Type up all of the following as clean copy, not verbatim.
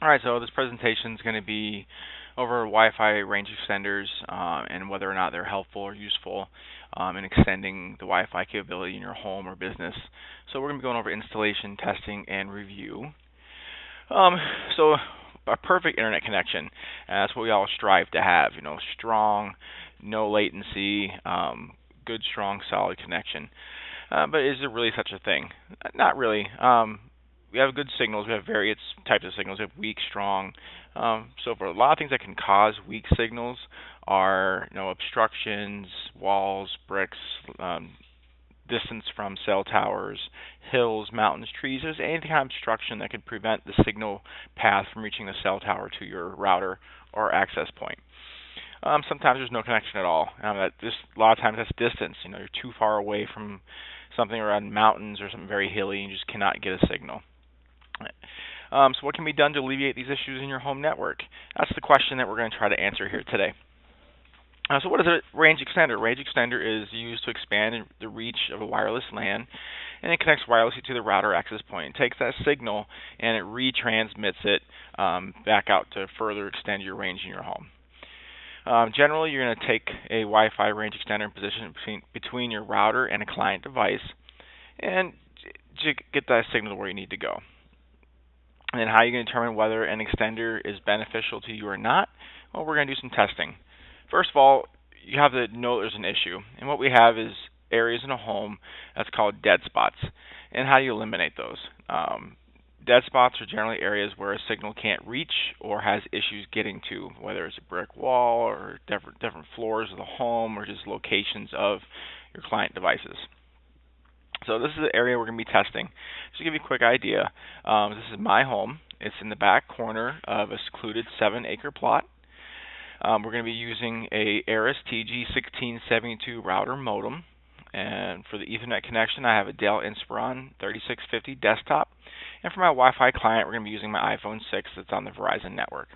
Alright, so this presentation is going to be over Wi-Fi range extenders and whether or not they're helpful or useful in extending the Wi-Fi capability in your home or business. So we're going to be going over installation, testing, and review. Um, so a perfect internet connection, that's what we all strive to have. Strong, no latency, good, strong, solid connection. But is there really such a thing? Not really. We have good signals. We have various types of signals. We have weak, strong. So for a lot of things that can cause weak signals are, obstructions, walls, bricks, distance from cell towers, hills, mountains, trees. There's any kind of obstruction that could prevent the signal path from reaching the cell tower to your router or access point. Sometimes there's no connection at all. A lot of times that's distance. You're too far away from something around mountains or something very hilly, and you just cannot get a signal. So what can be done to alleviate these issues in your home network? That's the question that we're going to try to answer here today. So what is a range extender? Range extender is used to expand the reach of a wireless LAN, and it connects wirelessly to the router access point. It takes that signal and it retransmits it back out to further extend your range in your home. Generally, you're going to take a Wi-Fi range extender and position it between your router and a client device, and to get that signal where you need to go. And then how are you going to determine whether an extender is beneficial to you or not? Well, we're going to do some testing. First of all, you have to know there's an issue. And what we have is areas in a home that's called dead spots. And how do you eliminate those? Dead spots are generally areas where a signal can't reach or has issues getting to, whether it's a brick wall or different floors of the home or just locations of your client devices. So this is the area we're going to be testing. Just to give you a quick idea, this is my home. It's in the back corner of a secluded 7-acre plot. We're going to be using a Aris TG1672 router modem. And for the Ethernet connection, I have a Dell Inspiron 3650 desktop. And for my Wi-Fi client, we're going to be using my iPhone 6 that's on the Verizon network.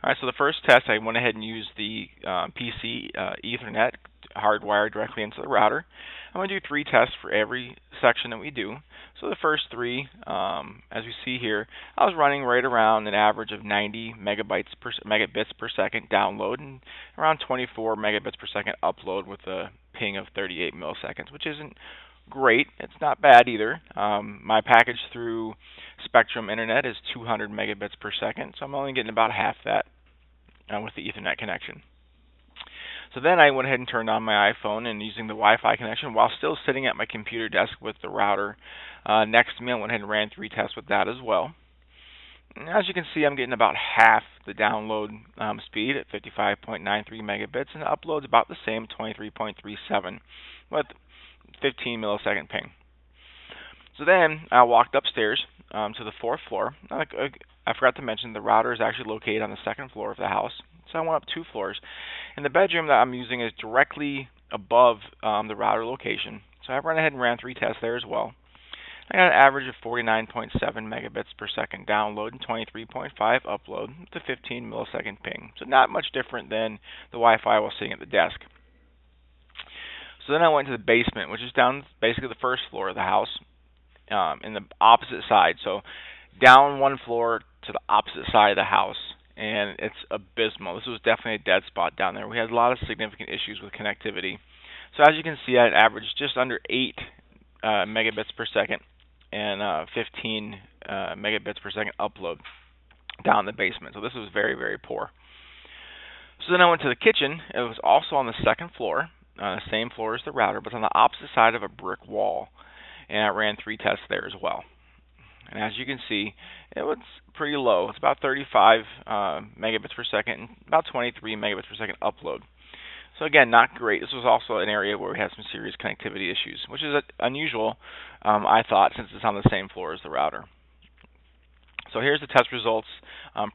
Alright, so the first test, I went ahead and used the PC Ethernet hardwired directly into the router. I'm going to do 3 tests for every section that we do. So the first 3, as we see here, I was running right around an average of 90 megabits per second download and around 24 megabits per second upload with a ping of 38 milliseconds, which isn't great. It's not bad either. My package through Spectrum Internet is 200 megabits per second, so I'm only getting about half that with the Ethernet connection. So then I went ahead and turned on my iPhone and using the Wi-Fi connection while still sitting at my computer desk with the router next to me. I went ahead and ran 3 tests with that as well. And as you can see, I'm getting about half the download speed at 55.93 megabits, and the upload's about the same, 23.37 with 15 millisecond ping. So then I walked upstairs to the 4th floor. I forgot to mention the router is actually located on the 2nd floor of the house. So I went up 2 floors. And the bedroom that I'm using is directly above the router location. So I went ahead and ran 3 tests there as well. I got an average of 49.7 megabits per second download and 23.5 upload with a 15 millisecond ping. So not much different than the Wi-Fi I was seeing at the desk. So then I went to the basement, which is down basically the 1st floor of the house, in the opposite side. So down 1 floor to the opposite side of the house, and it's abysmal. This was definitely a dead spot down there. We had a lot of significant issues with connectivity. So as you can see, I averaged just under 8 megabits per second and 15 megabits per second upload down in the basement. So this was very, very poor. So then I went to the kitchen. It was also on the 2nd floor, same floor as the router, but on the opposite side of a brick wall. And I ran 3 tests there as well. And as you can see, it was pretty low. It's about 35 megabits per second and about 23 megabits per second upload. So again, not great. This was also an area where we had some serious connectivity issues, which is unusual, I thought, since it's on the same floor as the router. So here's the test results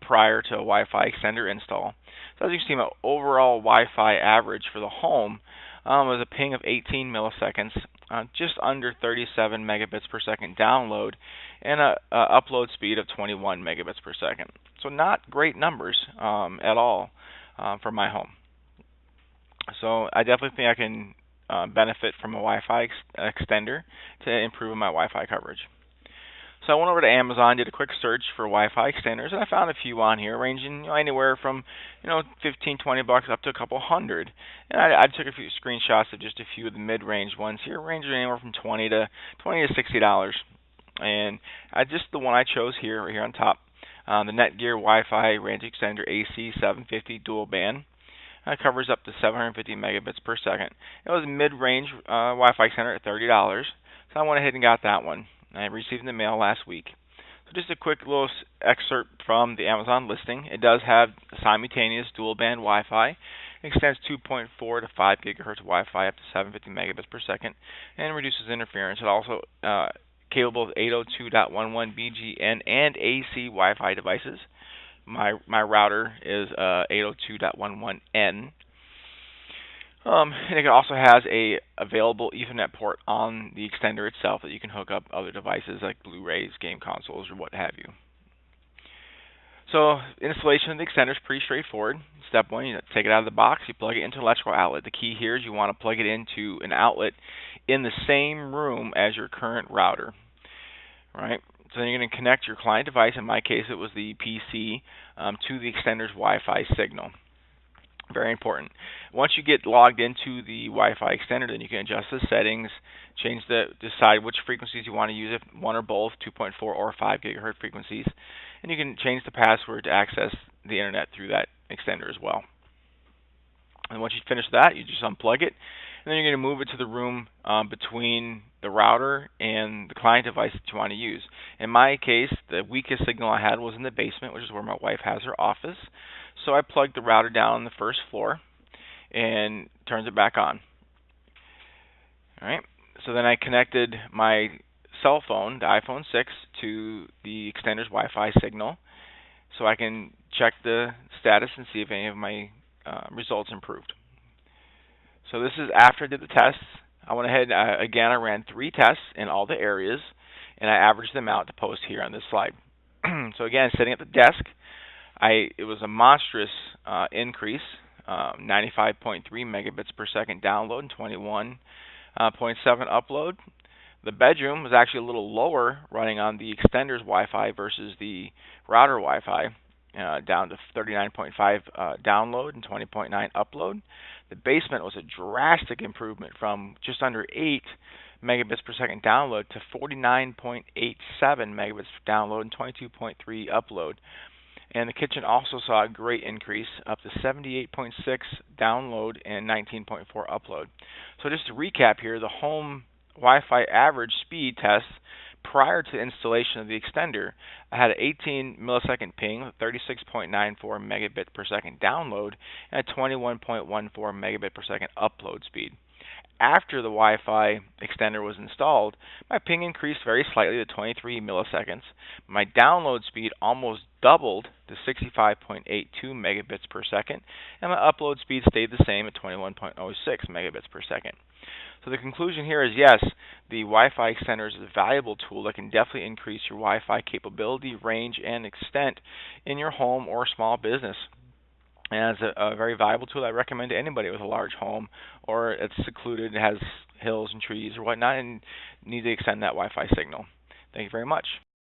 prior to a Wi-Fi extender install. So as you can see, my overall Wi-Fi average for the home was a ping of 18 milliseconds, just under 37 megabits per second download, and a upload speed of 21 megabits per second. So not great numbers at all for my home. So I definitely think I can benefit from a Wi-Fi extender to improve my Wi-Fi coverage. So I went over to Amazon, did a quick search for Wi-Fi extenders, and I found a few on here, ranging anywhere from 15, $20 up to a couple hundred. And I took a few screenshots of just a few of the mid-range ones here, ranging anywhere from $20 to $60. And just the one I chose here, right here on top, the Netgear Wi-Fi range extender AC 750 dual band. Covers up to 750 megabits per second. It was a mid-range Wi-Fi extender at $30, so I went ahead and got that one. I received it in the mail last week. So just a quick little excerpt from the Amazon listing. It does have simultaneous dual band Wi-Fi. It extends 2.4 to 5 gigahertz Wi-Fi up to 750 megabits per second and reduces interference. It also capable of 802.11 BGN and AC Wi-Fi devices. My router is 802.11n. And it also has a available Ethernet port on the extender itself that you can hook up other devices like Blu-rays, game consoles, or what have you. So installation of the extender is pretty straightforward. Step one, you take it out of the box, you plug it into an electrical outlet. The key here is you want to plug it into an outlet in the same room as your current router. All right. So then you're going to connect your client device, in my case it was the PC, to the extender's Wi-Fi signal. Very important. Once you get logged into the Wi-Fi extender, then you can adjust the settings, decide which frequencies you want to use, if one or both, 2.4 or 5 gigahertz frequencies, and you can change the password to access the internet through that extender as well. And once you finish that, you just unplug it, and then you're going to move it to the room between the router and the client device that you want to use. In my case, the weakest signal I had was in the basement, which is where my wife has her office. So I plugged the router down on the first floor and turns it back on. All right. So then I connected my cell phone, the iPhone 6, to the extender's Wi-Fi signal, so I can check the status and see if any of my results improved. So this is after I did the tests. I went ahead, again, I ran 3 tests in all the areas, and I averaged them out to post here on this slide. So again, sitting at the desk, it was a monstrous increase, 95.3 megabits per second download and 21.7 upload. The bedroom was actually a little lower, running on the extender's Wi-Fi versus the router Wi-Fi, down to 39.5 download and 20.9 upload. The basement was a drastic improvement from just under 8 megabits per second download to 49.87 megabits per download and 22.3 upload. And the kitchen also saw a great increase, up to 78.6 download and 19.4 upload. So just to recap here, the home Wi-Fi average speed test prior to installation of the extender, I had an 18 millisecond ping with 36.94 megabit per second download and a 21.14 megabit per second upload speed. After the Wi-Fi extender was installed, my ping increased very slightly to 23 milliseconds. My download speed almost doubled to 65.82 megabits per second, and my upload speed stayed the same at 21.06 megabits per second. So the conclusion here is yes, the Wi-Fi extender is a valuable tool that can definitely increase your Wi-Fi capability, range, and extent in your home or small business. And it's a very valuable tool I recommend to anybody with a large home or it's secluded, has hills and trees or whatnot, and need to extend that Wi-Fi signal. Thank you very much.